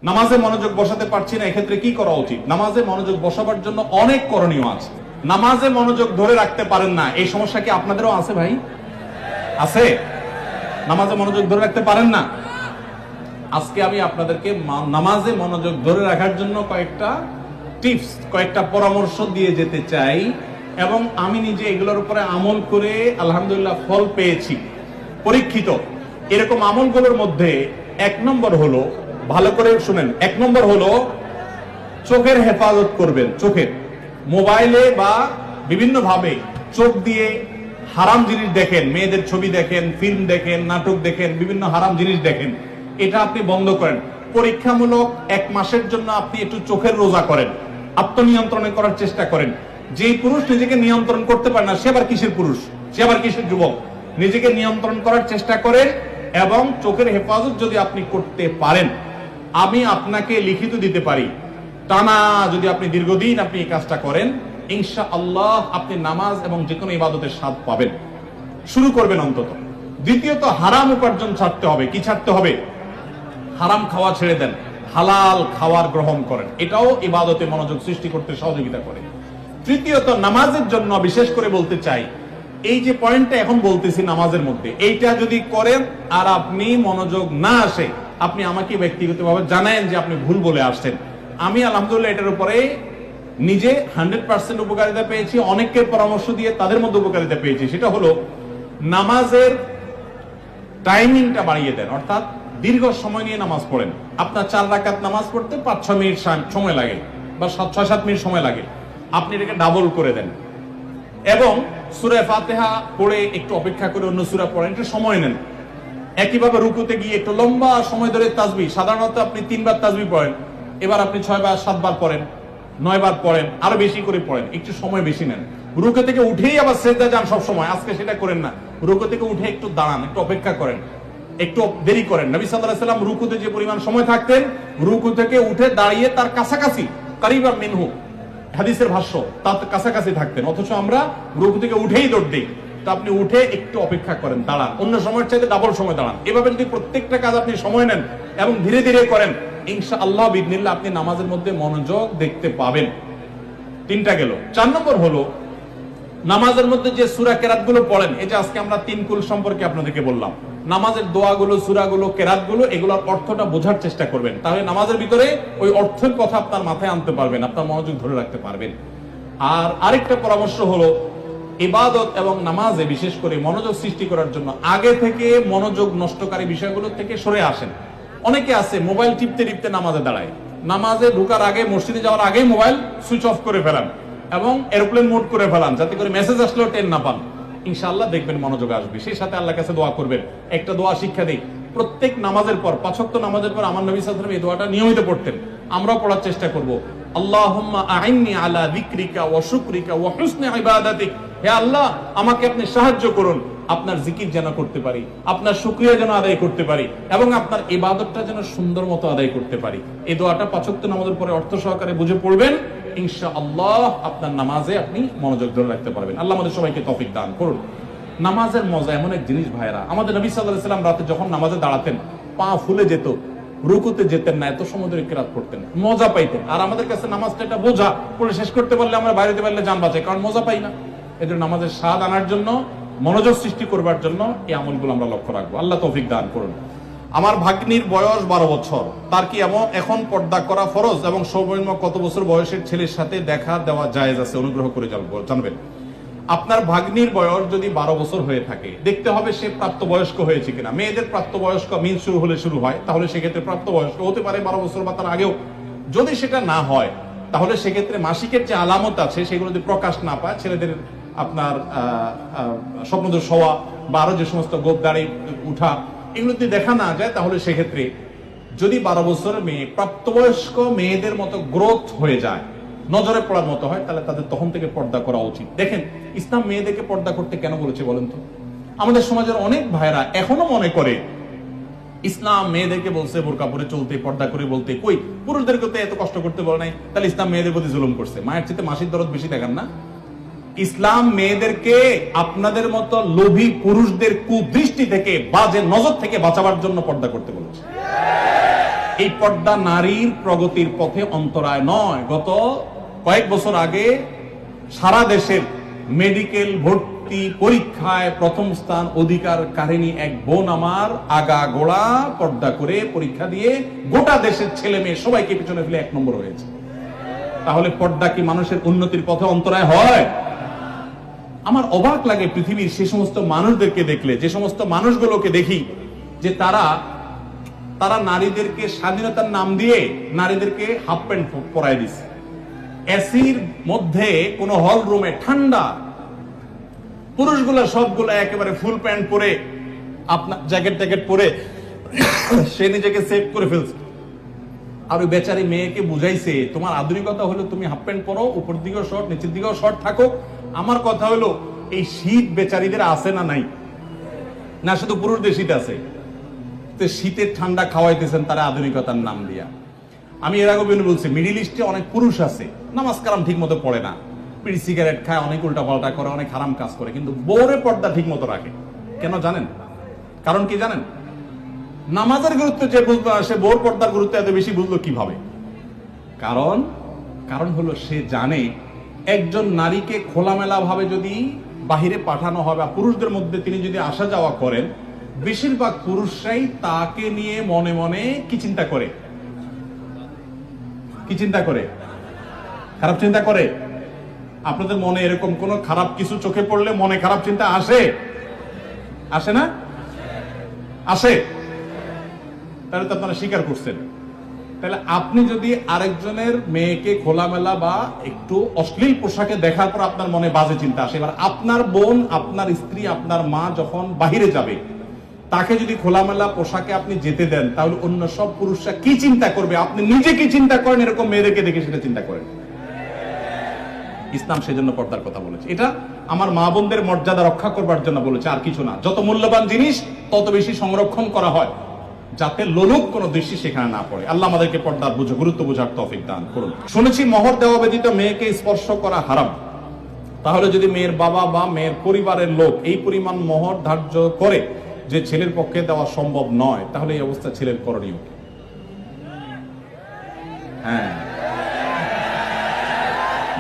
নামাজে মনোযোগ বসাতে পারছি না, এক্ষেত্রে কি করা উচিত? নামাজে মনোযোগ বসাবার জন্য অনেক করণীয় আছে। নামাজে মনোযোগ ধরে রাখতে পারেন না, এই সমস্যা কি আপনাদেরও আছে ভাই? আছে? নামাজে মনোযোগ ধরে রাখতে পারেন না? আজকে আমি আপনাদেরকে নামাজে মনোযোগ ধরে রাখার জন্য কয়েকটা টিপস, কয়েকটা পরামর্শ দিয়ে যেতে চাই, এবং আমি নিজে এগুলোর উপরে আমল করে আলহামদুলিল্লাহ ফল পেয়েছি, পরীক্ষিত। এরকম আমলগুলোর মধ্যে এক নম্বর হলো, ভালো করে শুনেন, এক নম্বর হলো চোখের হেফাজত করবেন। চোখের, মোবাইলে বা বিভিন্ন ভাবে চোখ দিয়ে হারাম জিনিস দেখেন, মেয়েদের ছবি দেখেন, ফিল্ম দেখেন, নাটক দেখেন, বিভিন্ন হারাম জিনিস দেখেন, এটা আপনি বন্ধ করেন। পরীক্ষামূলক 1 মাসের জন্য আপনি একটু চোখের রোজা করেন, আত্মনিয়ন্ত্রণে করার চেষ্টা করেন। যে পুরুষ নিজেকে নিয়ন্ত্রণ করতে পারে না, সে আবার কিসের পুরুষ, সে আবার কিসের যুবক? নিজেকে নিয়ন্ত্রণ করার চেষ্টা করেন, এবং চোখের হেফাজত যদি আপনি করতে পারেন, আমি আপনাকে লিখিত দিতে পারি, টানা যদি আপনি দীর্ঘদিন আপনি এই কাজটা করেন, ইনশাআল্লাহ আপনি নামাজ এবং যে কোনো ইবাদতের স্বাদ পাবেন। শুরু করবেন অন্তত। দ্বিতীয়ত, হারাম উপার্জন ছাড়তে হবে। কি ছাড়তে হবে? হারাম খাওয়া ছেড়ে দেন, হালাল খাওয়ার গ্রহণ করেন, এটাও ইবাদতে মনোযোগ সৃষ্টি করতে সহযোগিতা করে। তৃতীয়ত, নামাজের জন্য বিশেষ করে বলতে চাই, এই যে পয়েন্টটা এখন বলতেছি নামাজের মধ্যে, এইটা যদি করেন আর আপনি মনোযোগ না আসে, আপনি আমাকে ব্যক্তিগতভাবে জানায়েন যে আপনি ভুল বলে আসছেন। আমি আলহামদুলিল্লাহ এটার উপরে নিজে 100% উপকারিতা পেয়েছি, অনেকের পরামর্শ দিয়ে তাদের মধ্যে উপকারিতা পেয়েছি। সেটা হলো নামাজের টাইমিংটা বাড়িয়ে দেন, অর্থাৎ দীর্ঘ সময় নিয়ে নামাজ পড়েন। আপনার 4 রাকাত নামাজ পড়তে 5-6 মিনিট সময় লাগে, বা 6-7 মিনিট সময় লাগে, আপনি এটাকে ডাবল করে দেন, এবং সূরা ফাতিহা পড়ে একটু অপেক্ষা করে অন্য সূরা পড়েন, একটু সময় নেন। একইভাবে রুকুতে গিয়ে একটু লম্বা সময় ধরে তাসবিহ, সাধারণত আপনি 3 বার তাসবিহ পড়েন, এবার আপনি 6 বার 7 বার পড়েন, 9 বার পড়েন, আরো বেশি করে পড়েন, একটু সময় বেশি নেন। রুকু থেকে উঠেই আবার সিজদা যান সব সময়, আজকে সেটা করেন না। রুকু থেকে উঠে একটু দাঁড়ান, একটু অপেক্ষা করেন, একটু দেরি করেন। নবী সাল্লাল্লাহু আলাইহি ওয়াসাল্লাম রুকুতে যে পরিমাণ সময় থাকতেন, রুকু থেকে উঠে দাঁড়িয়ে তার কাছাকাছি, কারিবা মিনহু হাদিসের ভাষ্য, তার কাছাকাছি থাকতেন, অথচ আমরা রুকু থেকে উঠেই দৌড় দিই। তো আপনি উঠে একটু অপেক্ষা করেন, দাঁড়ান, অন্য সময়ের চাইতে ডাবল সময় দাঁড়ান। এভাবে যদি প্রত্যেকটা কাজ আপনি সময় নেন এবং ধীরে ধীরে করেন, ইনশাআল্লাহ বিইذনিল্লাহ আপনি নামাজের মধ্যে মনোযোগ দেখতে পাবেন। 3টা গেল। 4 নম্বর হলো, নামাজের মধ্যে যে সূরা কেরাতগুলো পড়েন, এই যে আজকে আমরা 3 কুল সম্পর্কে আপনাদেরকে বললাম, নামাজের দোয়াগুলো, সূরাগুলো, কেরাতগুলো, এগুলোর অর্থটা বোঝার চেষ্টা করবেন। তাহলে নামাজের ভিতরে ওই অর্থের কথা আপনার মাথায় আনতে পারবেন, আপনার মনোযোগ ধরে রাখতে পারবেন। আর আরেকটা পরামর্শ হলো, ইবাদত এবং নামাজে বিশেষ করে মনোযোগ সৃষ্টি করার জন্য আগে থেকে মনোযোগ নষ্টকারী বিষয়গুলো থেকে সরে আসেন। অনেকে আছে মোবাইল টিপতে টিপতে নামাজে দাঁড়ায়, নামাজে ঢোকার আগে, মসজিদে যাওয়ার আগে মোবাইল সুইচ অফ করে ফেলান এবং এরোপ্লেন মোড করে ফেলান, যাতে করে মেসেজ আসলেও টের না পান। ইনশাআল্লাহ দেখবেন মনোযোগ আসবে। সেই সাথে আল্লাহর কাছে দোয়া করবেন। একটা দোয়া শিক্ষা দেই, প্রত্যেক নামাজের পর, 5 ওয়াক্ত নামাজের পর আমার নবী সাল্লাল্লাহু আলাইহি ওয়াসাল্লাম এই দোয়াটা নিয়মিত পড়তেন, আমরাও পড়ার চেষ্টা করব। আল্লাহুম্মা আইন্নি আলা যিকরিকা ওয়া শুকরিকা ওয়া হুসনি ইবাদাতিক, হে আল্লাহ আমাকে আপনি সাহায্য করুন, আপনার জিকির যেন করতে পারি, আপনার শুকরিয়া যেন আদায় করতে পারি, এবং আপনার ইবাদতটা যেন সুন্দর মতো আদায় করতে পারি। এই দোয়াটা 5 ওয়াক্ত নামাজের পরে অর্থ সহকারে বুঝে পড়বেন, ইনশাআল্লাহ আপনার নামাজে আপনি মনোযোগ ধরে রাখতে পারবেন। আল্লাহ আমাদের সবাইকে তৌফিক দান করুন। নামাজের মজা এমন এক জিনিস ভাইরা, আমাদের নবী সাল্লাল্লাহু আলাইহি ওয়াসাল্লাম রাতে যখন নামাজে দাঁড়াতেন, পা ফুলে যেত, রুকুতে যেতেন না, এত সময় ধরে কিরাত পড়তেন, মজা পাইতেন। আর আমাদের কাছে নামাজটা একটা বোঝা, পড়ে শেষ করতে পারলে আমরা বাইরে যেতে পারলে জান বাঁচে, কারণ মজা পাই না। এজন্য নামাজের স্বাদ আনার জন্য, মনোযোগ সৃষ্টি করবার জন্য এই আমলগুলো আমরা লক্ষ্য রাখবো। আল্লাহ তৌফিক দান করুন। আমার ভাগ্নির বয়স 12 বছর, তার কি এখন পর্দা করা ফরজ, এবং সর্বনিম্ন কত বছর বয়সের ছেলের সাথে দেখা দেওয়া জায়েজ আছে, অনুগ্রহ করে জানবেন। আপনার ভাগ্নির বয়স যদি 12 বছর হয়ে থাকে, দেখতে হবে সে প্রাপ্তবয়স্ক হয়েছে কিনা। মেয়েদের প্রাপ্তবয়স্ক মিন শুরু হলে শুরু হয়, তাহলে সেক্ষেত্রে প্রাপ্তবয়স্ক হতে পারে 12 বছর বা তার আগেও। যদি সেটা না হয়, তাহলে সেক্ষেত্রে মাসিকের যে আলামত আছে সেগুলো যদি প্রকাশ না পায়, ছেলেদের আপনার স্বপ্নদোষ হওয়া বা আরো যে সমস্ত গোপ দাড়ি উঠা, এগুলো যদি দেখা না যায়, তাহলে সেক্ষেত্রে যদি 12 বছরের মেয়ে প্রাপ্তবয়স্ক মেয়েদের মতো গ্রোথ হয়ে যায়, নজরে পড়ার মতো হয়, তাহলে তাদের তখন থেকে পর্দা করা উচিত। দেখেন ইসলাম মেয়েদেরকে পর্দা করতে কেন বলেছে বলেন তো? আমাদের সমাজের অনেক ভাইরা এখনো মনে করে ইসলাম মেয়েদেরকে বলছে বোরকা পরে চলতে, পর্দা করে বলতে, কই পুরুষদেরকে তো এত কষ্ট করতে বলে নাই, তাহলে ইসলাম মেয়েদের প্রতি জুলুম করছে। মায়ের চেয়ে মাসির দরদ বেশি দেখান না? ইসলাম মেয়েদেরকে আপনাদের মতো লোভী পুরুষদের কুদৃষ্টি থেকে, বাজে নজর থেকে বাঁচাবার জন্য পর্দা করতে বলেছে। এই পর্দা নারীর প্রগতির পথে অন্তরায় নয়। গত কয়েক বছর আগে সারা দেশের মেডিকেল ভর্তি পরীক্ষায় প্রথম স্থান অধিকারকারিণী এক বোন আমার আগা গোড়া পর্দা করে পরীক্ষা দিয়ে গোটা দেশের ছেলে মেয়ে সবাইকে পিছনে ফেলে 1 নম্বর হয়েছে। তাহলে পর্দা কি মানুষের উন্নতির পথে অন্তরায় হয়? আমার অবাক লাগে পৃথিবীর সে সমস্ত মানুষদেরকে দেখলে, যে সমস্ত মানুষগুলোকে দেখি যে তারা নারীদেরকে স্বাধীনতার নাম দিয়ে নারীদেরকে হাফ প্যান্ট পরায় দিচ্ছে। এসির মধ্যে কোন হল রুমে ঠান্ডা, পুরুষগুলা সবগুলা একেবারে ফুল প্যান্ট পরে, আপনার জ্যাকেট ট্যাকেট পরে সে নিজেকে সেভ করে ফেলছে। আর ওই বেচারি মেয়েকে বুঝাইছে তোমার আধুনিকতা হলো তুমি হাফ প্যান্ট পরো, উপর দিকেও শর্ট নিচের দিকেও শর্ট থাকো। আমার কথা হলো এই শীত বেচারিদের আছে না নাই? না শুধু পুরুষদের শীত আছে? তো শীতের ঠান্ডা খাওয়াইতেছেন তারা আধুনিকতার নাম দিয়া। আমি এর আগে বলছি মিডিল ইস্টে অনেক পুরুষ আছে নামাজ কালাম ঠিক মতো পড়ে না, বিড়ি সিগারেট খায়, অনেক উল্টা পাল্টা করে, অনেক হারাম কাজ করে, কিন্তু বউরে পর্দা ঠিক মতো রাখে। কেন জানেন? কারণ কি জানেন? নামাজের গুরুত্ব যে বুঝলো সে বউর পর্দার গুরুত্ব এত বেশি বুঝলো কিভাবে? কারণ হলো সে জানে একজন নারীকে খোলামেলা ভাবে যদি বাহিরে পাঠানো হয় বা পুরুষদের মধ্যে তিনি যদি আসা যাওয়া করেন, বেশিরভাগ পুরুষরাই তাকে নিয়ে মনে মনে কি চিন্তা করে? কি চিন্তা করে? খারাপ চিন্তা করে। আপনাদের মনে এরকম কোন খারাপ কিছু চোখে পড়লে মনে খারাপ চিন্তা আসে? আসে না? আসে। তাহলে তো আপনারা স্বীকার করছেন। তাহলে আপনি যদি আরেকজনের মেয়েকে খোলামেলা বা একটু অশ্লীল পোশাকে দেখার পর আপনার মনে বাজে চিন্তা আসে, এবার আপনার বোন, আপনার স্ত্রী, আপনার মা যখন বাহিরে যাবে তাকে যদি খোলামেলা পোশাকে আপনি যেতে দেন, তাহলে অন্য সব পুরুষরা কি চিন্তা করবে? আপনি নিজে কি চিন্তা করেন এরকম মেয়েদেরকে দেখে সেটা চিন্তা করেন। ইসলাম সেজন্য পর্দার কথা বলেছে। এটা আমার মা বোনদের মর্যাদা রক্ষা করবার জন্য বলেছে, আর কিছু না। যত মূল্যবান জিনিস তত বেশি সংরক্ষণ করা হয়, যাতে লোলুপ কোনো দৃষ্টি সেখানে না পড়ে। আল্লাহ আমাদেরকে পর্দার গুরুত্ব বোঝার তৌফিক দান করুন। শুনেছি মোহর দেওয়া ব্যতীত মেয়েকে স্পর্শ করা হারাম। তাহলে যদি মেয়ের বাবা বা মেয়ের পরিবারের লোক এই পরিমাণ মোহর ধার্য করে যে ছেলের পক্ষে দেওয়া সম্ভব নয়, তাহলে এই অবস্থা ছেলের করণীয়? হ্যাঁ,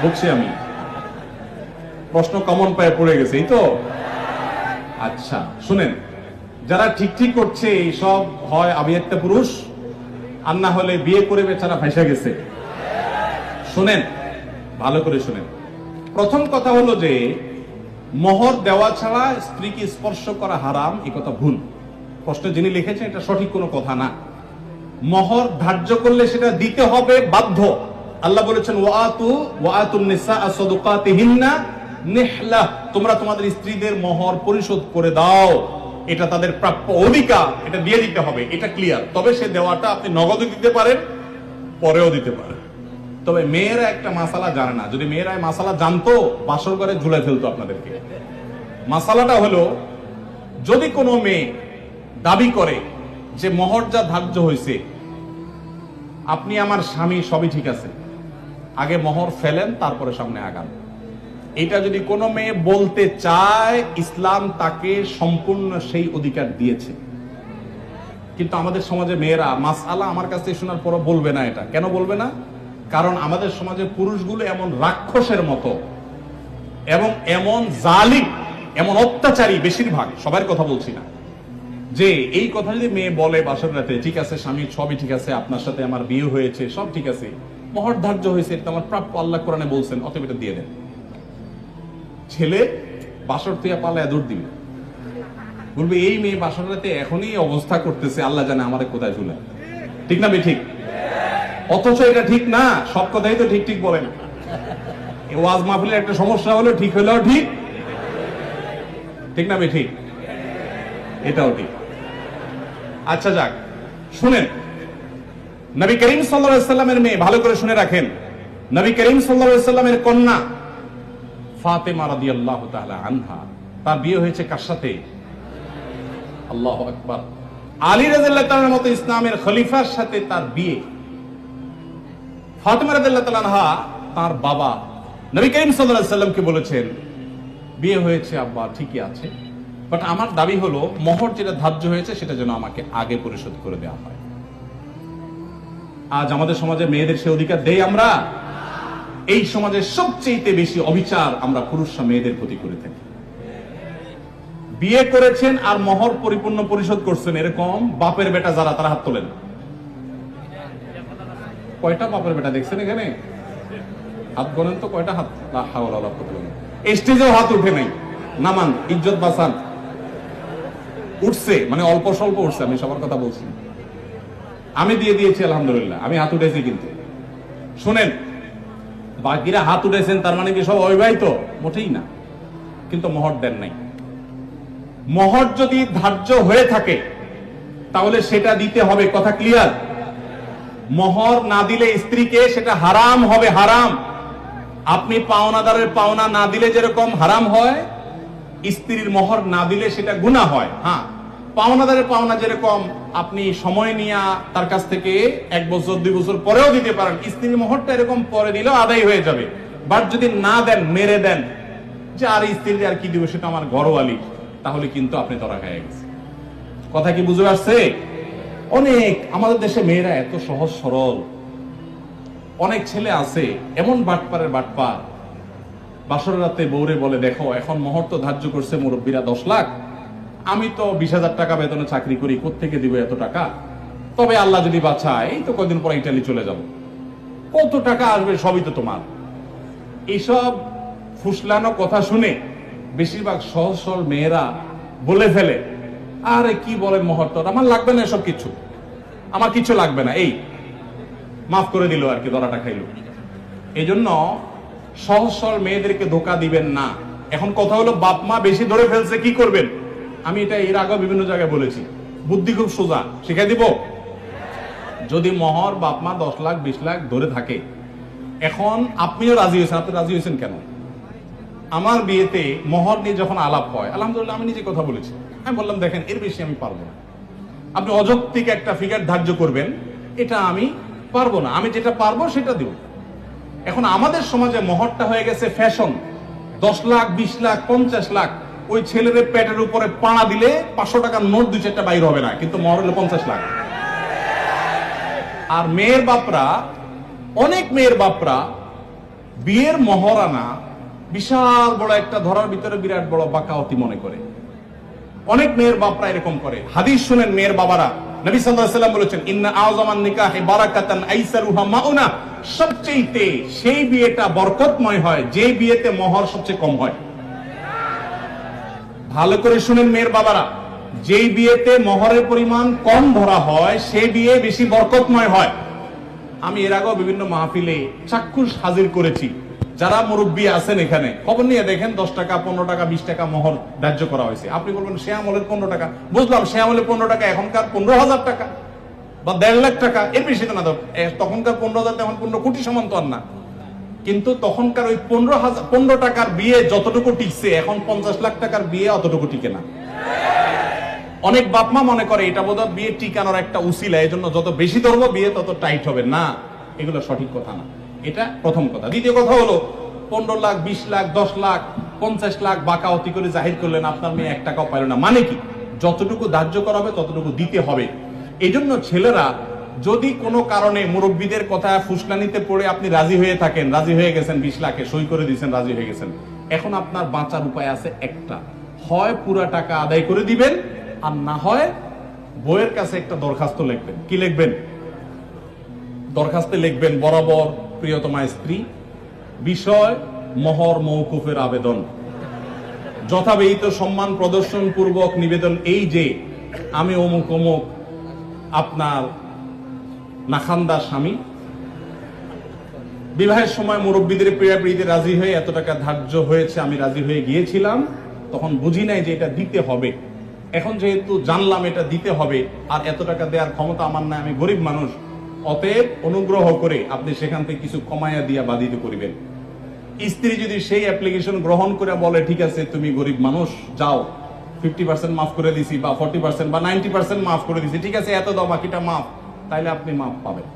বুঝছি আমি। প্রশ্ন কমন পায়ে পড়ে গেছে, এই তো। আচ্ছা শুনেন, যারা ঠিক করছে এই সব হয় আমি একটা পুরুষ, আর না হলে বিয়ে করে বেচারা ফাঁসা গেছে। শুনেন, ভালো করে শুনেন। প্রথম কথা হলো যে মোহর দেওয়া ছাড়া স্ত্রীকে স্পর্শ করা হারাম, এই কথা ভুল। প্রশ্ন যিনি লিখেছেন এটা সঠিক কোনো কথা না। মোহর ধার্য করলে সেটা দিতে হবে বাধ্য। আল্লাহ বলেছেন ওয়াতুন নিসা সাদুকাতিহিন্না নিহলা, তোমরা তোমাদের স্ত্রীদের মোহর পরিশোধ করে দাও, এটা তাদের প্রাপ্য অধিকার, এটা দিয়ে দিতে হবে, এটা ক্লিয়ার। তবে সে দেওয়াটা আপনি নগদে দিতে পারেন, পরেও দিতে পারেন। তবে মেয়েরা একটা মাসালা জানে না। যদি মেয়েরা মাসালা জানতো বাসর ঘরে ঝুলে ফেলতো আপনাদেরকে। মাসালাটা হলো, যদি কোনো মেয়ে দাবি করে যে মোহর যা ধার্য হয়েছে, আপনি আমার স্বামী, সবই ঠিক আছে, আগে মোহর ফেলেন তারপরে সামনে আগান, এটা যদি কোনো মেয়ে বলতে চায়, ইসলাম তাকে সম্পূর্ণ সেই অধিকার দিয়েছে। কিন্তু আমাদের সমাজে মেয়েরা মাসআলা আমার কাছে শোনার পর বলবে না। এটা কেন বলবে না? কারণ আমাদের সমাজে পুরুষগুলো এমন রাক্ষসের মতো এবং এমন জালিম, এমন অত্যাচারী, বেশিরভাগ, সবার কথা বলছি না, যে এই কথা যদি মেয়ে বলে বাসর রাতে, ঠিক আছে স্বামী সবই ঠিক আছে, আপনার সাথে আমার বিয়ে হয়েছে, সব ঠিক আছে, মোহর ধার্য হয়েছে, এটা আমার প্রাপ্য, আল্লাহ কোরআনে বলছেন, অতএব এটা দিয়ে দেন। ছেলে বাসর থেকে পালায় দৌড় দিবে, বলবে এই মেয়ে বাসর রাতে এখনই অবস্থা করতেছে, আল্লাহ জানে আমাদের কোথায় ঝুলে। ঠিক না? ঠিক। অথচ এটা ঠিক না। সব কথাই তো ঠিক বলেন। ওয়াজ মাহফিলের একটা সমস্যা হলো ঠিক হলেও ঠিক না? ঠিক, এটাও ঠিক। আচ্ছা যাক, শুনেন, নবী করিম সাল্লাল্লাহু আলাইহি সাল্লামের মেয়ে, ভালো করে শুনে রাখেন, নবী করিম সাল্লাল্লাহু আলাইহি সাল্লামের কন্যা ফাতেমা রাদিয়াল্লাহু তাআলা আনহা, তার বিয়ে হয়েছে কার সাথে? আল্লাহু আকবার। আলী রাদিয়াল্লাহু তাআলার মতো ইসলামের খলিফার সাথে তার বিয়ে। ফাতেমা রাদিয়াল্লাহু তাআলা আনহা তার বাবা নবী করিম সাল্লাল্লাহু আলাইহি সাল্লামকে বলেছেন, বিয়ে হয়েছে আব্বা, ঠিকই আছে, বাট আমার দাবি হলো মোহর যেটা ধার্য হয়েছে সেটা যেন আমাকে আগে পরিশোধ করে দেওয়া হয়। আজ আমাদের সমাজে মেয়েদের সে অধিকার দেই আমরা? এই সমাজে সবচেয়ে বেশি অবিচার আমরা পুরুষরা মেয়েদের প্রতি করে থাকি। বিয়ে করেছেন আর মহর পরিপূর্ণ পরিশোধ করছেন এরকম বাপের বেটা যারা, তারা হাত তোলেন। কয়টা বাপের বেটা দেখছেন এখানে? হাত গোনেন তো কয়টা হাত। স্টেজেও হাত উঠে নাই, নামান, ইজ্জত বাঁচান। উঠছে মানে অল্প স্বল্প উঠছে, আমি সবার কথা বলছি। আমি দিয়ে দিয়েছি আলহামদুলিল্লাহ, আমি হাত উঠেছি। কিন্তু শুনেন, বাকিরা হাত উঠেছেন তার মানে কি সব অবিবাহিত? মোটেই না। কিন্তু মোহর দেন নাই। মোহর যদি ধার্য হয়ে থাকে তাহলে সেটা দিতে হবে, কথা ক্লিয়ার? মোহর না দিলে স্ত্রীকে সেটা হারাম হবে, হারাম। আপনি পাওনাদারের পাওনা না দিলে যেরকম হারাম হয়, স্ত্রীর মোহর না দিলে সেটা গুনাহ হয়। হ্যাঁ, পাওনাদারের পাওনা যেরকম আপনি সময় নিয়ে তার কাছ থেকে 1 বছর 2 বছর পরেও দিতে পারেন, স্ত্রীর মোহরটা এরকম পরে দিলেও আদায় হয়ে যাবে। বাট যদি না দেন, মেরে দেন যে আর স্ত্রী আর কি দিব, সেটা আমার ঘরওয়ালি, তাহলে কিন্তু আপনি ধরা খেয়ে গেছেন। কথা কি বুঝে আসছে? অনেক আমাদের দেশে মেয়েরা এত সহজ সরল। অনেক ছেলে আছে এমন বাটপারের বাটপার, বাসর রাতে বউরে বলে, দেখো এখন মোহর তো ধার্য করছে মুরব্বীরা 10 লাখ, আমি তো 20,000 টাকা বেতনে চাকরি করি, কোত্থেকে দিব এত টাকা? তবে আল্লাহ যদি বাঁচায়, এই তো কদিন পর ইটালি চলে যাব, কত টাকা আসবে সবই তো তোমার। এইসব ফুসলানো কথা শুনে বেশিরভাগ সহজ সরল মেয়েরা বলে ফেলে, আরে কি বলেন মোহর তো আমার লাগবে না, এসব কিছু আমার কিছু লাগবে না, এই মাফ করে দিল আর কি, ধরাটা খাইল। এই জন্য সহজ সরল মেয়েদেরকে ধোকা দিবেন না। এখন কথা হলো, বাপ মা বেশি ধরে ফেলছে, কি করবেন? আমি এটা এর আগেও বিভিন্ন জায়গায় বলেছি, বুদ্ধি খুব সোজা, শিখাই দিব। যদি মোহর বাপ মা 10 লাখ 20 লাখ ধরে থাকে, এখন আপনিও রাজি হয়েছেন, আপনি রাজি হয়েছেন কেন? আমার বিয়েতে মোহর নিয়ে যখন আলাপ হয়, আলহামদুলিল্লাহ আমি নিজে কথা বলেছি, আমি বললাম দেখেন এর বেশি আমি পারবো না, আপনি অযৌক্তিক একটা ফিগার ধার্য করবেন, এটা আমি পারবো না, আমি যেটা পারবো সেটা দিব। এখন আমাদের সমাজে মোহরটা হয়ে গেছে ফ্যাশন। 10 লাখ 20 লাখ 50 লাখ, ওই ছেলের পেটের উপরে পাড়া দিলে 500 টাকার নোট 2-4টা বাইর হবে না, কিন্তু মোহর হলো 50 লাখ। আর মেয়ের বাপরা, অনেক মেয়ের বাপরা বিয়ের মহরানা বিশাল বড় একটা ধরার ভিতরে বিরাট বড় বাকাওয়াতি মনে করে। অনেক মেয়ের বাপরা এরকম করে। হাদিস শুনেন মেয়ের বাবারা, নবী সাল্লাল্লাহু আলাইহি ওয়াসাল্লাম বলেছেন, ইন্না আযমান নিকাহি বারাকাতান আইসারুহা মাউনা, সবচেয়ে সেই বিয়েটা বরকতময় হয় যে বিয়েতে মোহর সবচেয়ে কম হয়। ভালো করে শুনেন মেয়ের বাবারা, যেই বিয়েতে মোহরের পরিমাণ কম ধরা হয় সেই বিয়ে বেশি বরকতময় হয়। আমি এর আগেও বিভিন্ন মাহফিলে চাক্ষুষ হাজির করেছি, যারা মুরব্বী আছেন এখানে খবর নিয়ে দেখেন, 10 টাকা 15 টাকা 20 টাকা মোহর ধার্য করা হয়েছে। আপনি বলবেন সে আমলের 15 টাকা, বুঝলাম সে আমলের 15 টাকা, এখনকার 15,000 টাকা বা 1.5 লাখ টাকা, এর বেশি তো না। তখনকার 15,000 তেমন 15 কোটি সমান তো আর না। কিন্তু তখনকার ওই 15 টাকার বিয়ে যতটুকু টিকছে, এখন 50 লাখ টাকার বিয়ে অতটুকু টিকে না। অনেক বাপমা মনে করে এটা বোধহয় বিয়ে টিকানোর একটা উসিলা, এই জন্য যত বেশি ধরবো বিয়ে তত টাইট হবে। না, এগুলো সঠিক কথা না। এটা প্রথম কথা। দ্বিতীয় কথা হলো, 15 লাখ 20 লাখ 10 লাখ 50 লাখ বাকাওয়াতি করে জাহির করলেন, আপনার মেয়ে 1 টাকাও পাইল না। মানে কি? যতটুকু ধার্য করা হবে ততটুকু দিতে হবে। এই জন্য ছেলেরা যদি কোনো কারণে মুরব্বীদের কথা ফুসলানিতে পড়ে আপনি রাজি হয়ে থাকেন, রাজি হয়ে গেছেন 20 লাখে সই করে দিয়েছেন, রাজি হয়ে গেছেন, এখন আপনার বাঁচার উপায় আছে একটা, হয় পুরা টাকা আদায় করে দিবেন, আর না হয় বইয়ের কাছে একটা দরখাস্ত লিখবেন। কি লিখবেন? দরখাস্তে লিখবেন, বরাবর প্রিয়তমা স্ত্রী, বিষয় মোহর মওকুফের আবেদন, যথাবিহিত সম্মান প্রদর্শন পূর্বক নিবেদন এই যে আমি অমুক অমুক আপনার নাখান্দা স্বামী, বিবাহের সময় মুরব্বীদের প্রিয়াপ্রীতে রাজি হয়ে এত টাকা ধার্য হয়েছে, আমি রাজি হয়ে গিয়েছিলাম, তখন বুঝি নাই যে এটা দিতে হবে, এখন যেহেতু জানলাম এটা দিতে হবে, আর এত টাকা দেওয়ার ক্ষমতা আমার নাই, আমি গরিব মানুষ, অতএব অনুগ্রহ করে আপনি সেখান থেকে কিছু কমাইয়া দিয়া বাধিত করিবেন। স্ত্রী যদি সেই অ্যাপ্লিকেশন গ্রহণ করে বলে, ঠিক আছে তুমি গরিব মানুষ, যাও 50% মাফ করে দিছি, বা 40% বা 90% মাফ করে দিছি, ঠিক আছে এত দাও, বাকিটা মাফ, তাইলে আপনি মাফ পাবেন।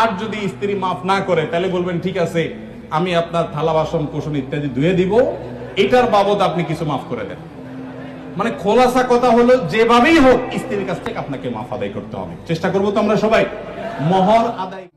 আর যদি স্ত্রী মাফ না করে, তাহলে বলবেন ঠিক আছে আমি আপনার থালা বাসন কোসন ইত্যাদি ধুয়ে দিব, এটার বাবদ আপনি কিছু মাফ করে দেন। মানে খোলাসা কথা হলো, যেভাবেই হোক স্ত্রীর কাছ থেকে আপনাকে মাফ আদায় করতে হবে। চেষ্টা করবো তো আমরা সবাই। মোহর আদায়